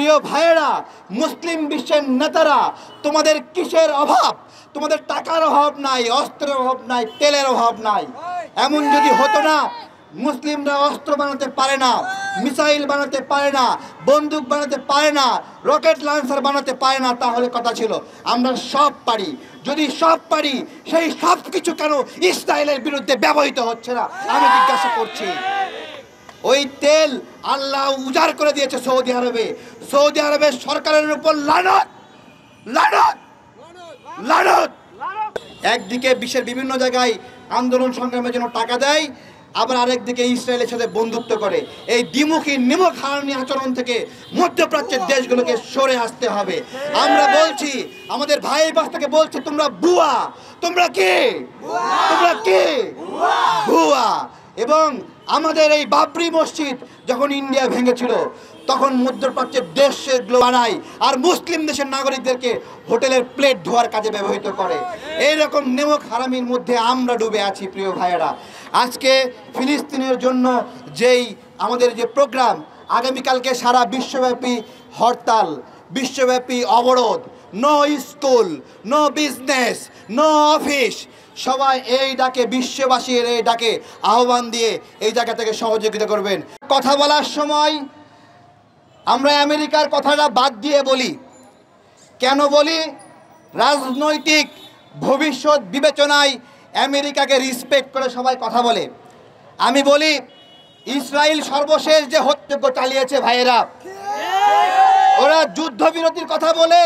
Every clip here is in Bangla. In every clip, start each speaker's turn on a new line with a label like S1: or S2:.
S1: প্রিয় ভাইয়েরা, মুসলিম বিশ্বের নেতারা, তোমাদের কিসের অভাব? তোমাদের টাকার অভাব নাই, অস্ত্রের অভাব নাই, তেলের অভাব নাই। এমন যদি হতো না, মুসলিমরা অস্ত্র বানাতে পারে না, মিসাইল বানাতে পারে না, বন্দুক বানাতে পারে না, রকেট লঞ্চার বানাতে পারে না, তাহলে কথা ছিল আমরা সব পারি। যদি সব পারি, সেই সব কিছু কেন ইসরায়েলের বিরুদ্ধে ব্যবহৃত হচ্ছে না আমি জিজ্ঞাসা করছি। ওই তেল আল্লাহ উজাড় করে দিয়েছে সৌদি আরবে। সৌদি আরবের সরকারের উপর লানত, লানত, লানত। একদিকে বিশ্বের বিভিন্ন জায়গায় আন্দোলন সংগ্রামের জন্য টাকা দেয়, আবার আরেকদিকে ইসরায়েলের সাথে বন্ধুত্ব করে। এই দ্বিমুখী নিমক হারানি আচরণ থেকে মধ্যপ্রাচ্যের দেশগুলোকে সরে আসতে হবে। আমরা বলছি, আমাদের ভাই বাস্তাকে বলছে, তোমরা বুয়া, তোমরা কে, তোমরা কে, ভুয়া। এবং আমাদের এই বাবরি মসজিদ যখন ইন্ডিয়া ভেঙেছিল, তখন মধ্যপ্রাচ্যের দেশের বানায় আর মুসলিম দেশের নাগরিকদেরকে হোটেলের প্লেট ধোয়ার কাজে ব্যবহৃত করে। এইরকম নেমক হারামির মধ্যে আমরা ডুবে আছি। প্রিয় ভাইয়েরা, আজকে ফিলিস্তিনের জন্য যেই আমাদের যে প্রোগ্রাম, আগামীকালকে সারা বিশ্বব্যাপী হরতাল, বিশ্বব্যাপী অবরোধ, no school, no business, no office, সবাই এই ডাকে, বিশ্ববাসীর এই ডাকে আহ্বান দিয়ে এই জায়গা থেকে সহযোগিতা করবেন। কথা বলার সময় আমরা আমেরিকার কথাটা বাদ দিয়ে বলি। কেন বলি? রাজনৈতিক ভবিষ্যৎ বিবেচনায় আমেরিকাকে রিসপেক্ট করে সবাই কথা বলে। আমি বলি, ইসরায়েল সর্বশেষ যে হত্যাযজ্ঞ চালিয়েছে ভাইয়েরা, ওরা যুদ্ধবিরতির কথা বলে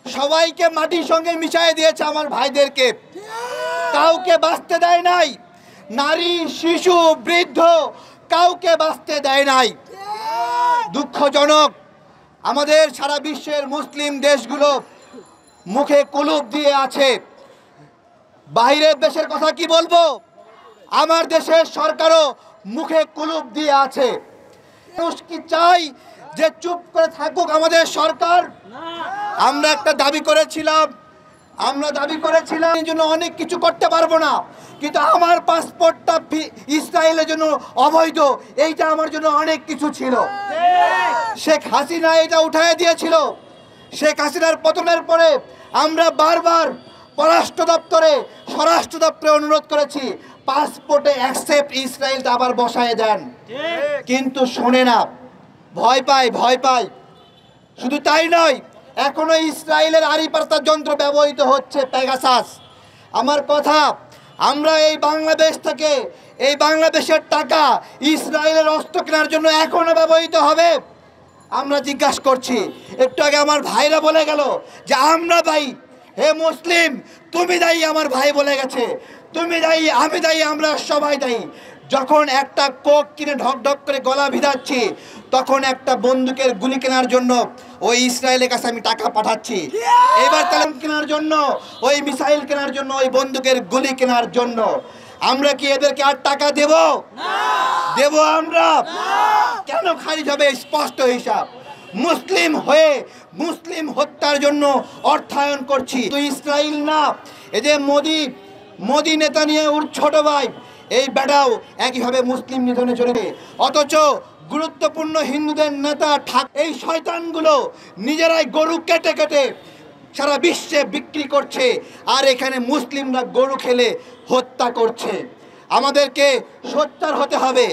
S1: সবাইকে মাটির সঙ্গে মিশিয়ে দিয়েছে, আমার ভাইদেরকে কাউকে বাঁচতে দেয় নাই, নারী, শিশু, বৃদ্ধ কাউকে বাঁচতে দেয় নাই। দুঃখজনক, আমাদের সারা বিশ্বের মুসলিম দেশগুলো মুখে কুলুপ দিয়ে আছে। বাইরের দেশের কথা কি বলবো, আমার দেশের সরকারও মুখে কুলুপ দিয়ে আছে। মানুষ কি চাই যে চুপ করে থাকুক আমাদের সরকার? আমরা একটা দাবি করেছিলাম, এই জন্য অনেক কিছু করতে পারবো না, কিন্তু আমার পাসপোর্টটা ইসরায়েলের জন্য অবৈধ, এইটা আমার জন্য অনেক কিছু ছিল। শেখ হাসিনা এটা উঠায় দিয়েছিল। শেখ হাসিনার পতনের পরে আমরা বারবার স্বরাষ্ট্র দপ্তরে অনুরোধ করেছি, পাসপোর্টে অ্যাকসেপ্ট ইসরায়েলটা আবার বসায় দেন, কিন্তু শোনে না, ভয় পায়। শুধু তাই নয়, এখনো ইসরায়েলের আড়িপাতার যন্ত্র ব্যবহৃত হচ্ছে, পেগাসাস। আমার কথা, আমরা এই বাংলাদেশ থেকে, এই বাংলাদেশের টাকা ইসরায়েলের অস্ত্র কেনার জন্য এখনো ব্যবহৃত হবে? আমরা জিজ্ঞাসা করছি। একটু আগে আমার ভাইরা বলে গেল যে আমরা দায়ী। হে মুসলিম, তুমি দায়ী, আমার ভাই বলে গেছে, তুমি দায়ী, আমি দায়ী, আমরা সবাই দায়ী। যখন একটা কোক কিনে ঢক ঢক করে গলা ভিজাচ্ছি, তখন একটা বন্দুকের গুলি কেনার জন্য ওই ইসরায়েলের কাছে আমি টাকা পাঠাচ্ছি। এবার তালেম কেনার জন্য, ওই মিসাইল কেনার জন্য, ওই বন্দুকের গুলি কেনার জন্য আমরা কি এদেরকে আর টাকা দেব? দেব আমরা? কেন খারিজ হবে? স্পষ্ট হিসাব। মুসলিম হয়ে মুসলিম হত্যার জন্য অর্থায়ন করছি। তো ইসরায়েল না, এই যে মোদি নেতা নিয়ে ওর ছোট ভাই, এই বেটাও একইভাবে মুসলিম নিধনে চলেছে। অথচ গুরুত্বপূর্ণ হিন্দুদের নেতা এই শয়তানগুলো নিজেরাই গরু কেটে কেটে সারা বিশ্বে বিক্রি করছে, আর এখানে মুসলিমরা গরু খেলে হত্যা করছে। আমাদেরকে সোচ্চার হতে হবে।